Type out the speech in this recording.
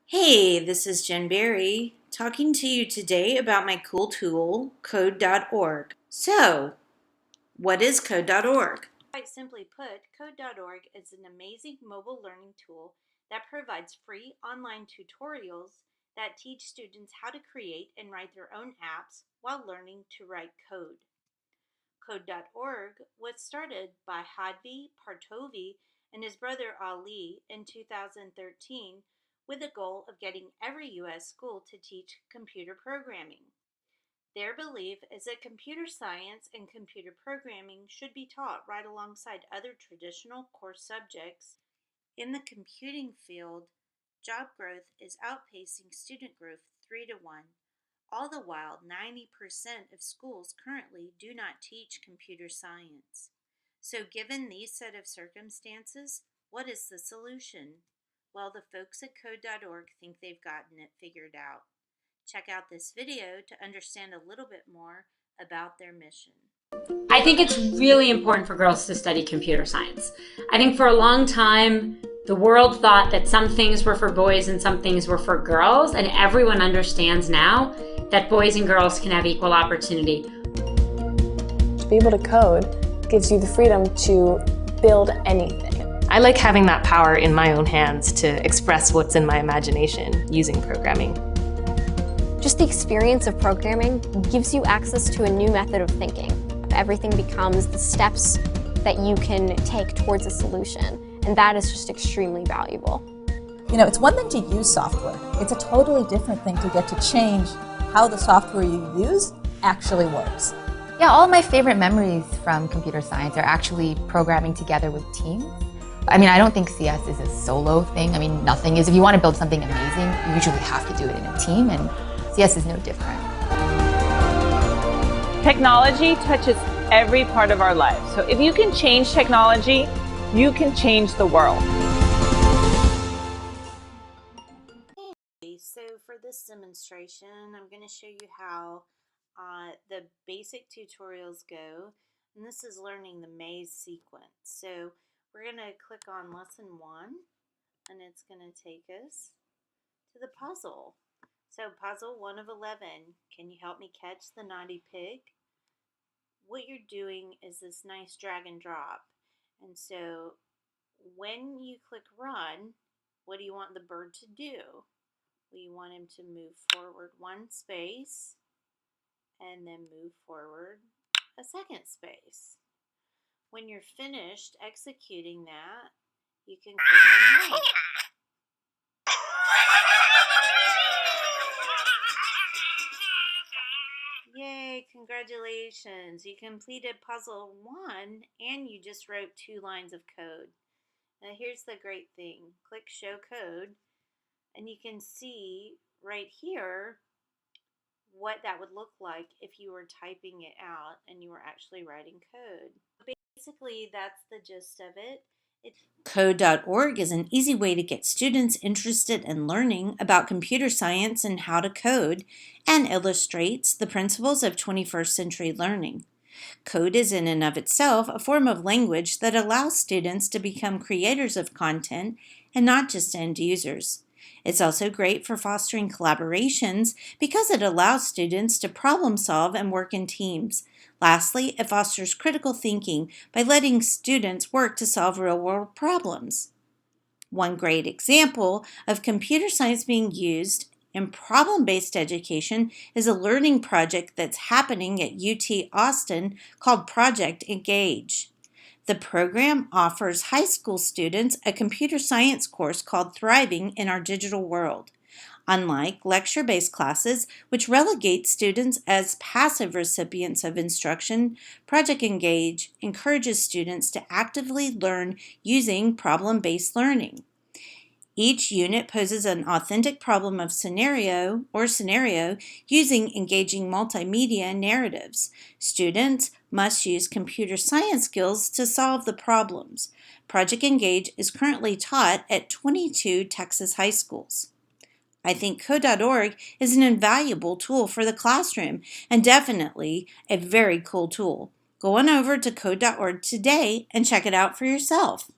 Hey, this is Jen Berry talking to you today about my cool tool, Code.org. So, what is Code.org? Quite simply put, Code.org is an amazing mobile learning tool that provides free online tutorials that teach students how to create and write their own apps while learning to write code. Code.org was started by Hadvi Partovi and his brother Ali in 2013 with the goal of getting every U.S. school to teach computer programming. Their belief is that computer science and computer programming should be taught right alongside other traditional course subjects. In the computing field, job growth is outpacing student growth 3 to 1. All the while, 90% of schools currently do not teach computer science. So given these set of circumstances, what is the solution? Well, the folks at Code.org think they've gotten it figured out. Check out this video to understand a little bit more about their mission. I think it's really important for girls to study computer science. I think for a long time, the world thought that some things were for boys and some things were for girls, and everyone understands now that boys and girls can have equal opportunity. To be able to code gives you the freedom to build anything. I like having that power in my own hands to express what's in my imagination using programming. Just the experience of programming gives you access to a new method of thinking. Everything becomes the steps that you can take towards a solution, and that is just extremely valuable. You know, it's one thing to use software. It's a totally different thing to get to change how the software you use actually works. Yeah, all of my favorite memories from computer science are actually programming together with teams. I mean, I don't think CS is a solo thing. I mean, nothing is. If you want to build something amazing, you usually have to do it in a team, and CS is no different. Technology touches every part of our lives. So if you can change technology, you can change the world. So for this demonstration, I'm going to show you how the basic tutorials go. And this is learning the maze sequence. So we're going to click on lesson 1, and it's going to take us to the puzzle. So puzzle 1 of 11, can you help me catch the naughty pig? What you're doing is this nice drag and drop. And so when you click run, what do you want the bird to do? Well, you want him to move forward 1 space and then move forward a 2nd space. When you're finished executing that, you can click on run. Yay, congratulations. You completed puzzle 1 and you just wrote 2 lines of code. Now here's the great thing. Click show code and you can see right here what that would look like if you were typing it out and you were actually writing code. Basically, that's the gist of it. Code.org is an easy way to get students interested in learning about computer science and how to code, and illustrates the principles of 21st century learning. Code is in and of itself a form of language that allows students to become creators of content and not just end users. It's also great for fostering collaborations because it allows students to problem solve and work in teams. Lastly, it fosters critical thinking by letting students work to solve real-world problems. One great example of computer science being used in problem-based education is a learning project that's happening at UT Austin called Project Engage. The program offers high school students a computer science course called Thriving in Our Digital World. Unlike lecture-based classes, which relegate students as passive recipients of instruction, Project Engage encourages students to actively learn using problem-based learning. Each unit poses an authentic problem of scenario using engaging multimedia narratives. Students must use computer science skills to solve the problems. Project Engage is currently taught at 22 Texas high schools. I think Code.org is an invaluable tool for the classroom and definitely a very cool tool. Go on over to Code.org today and check it out for yourself.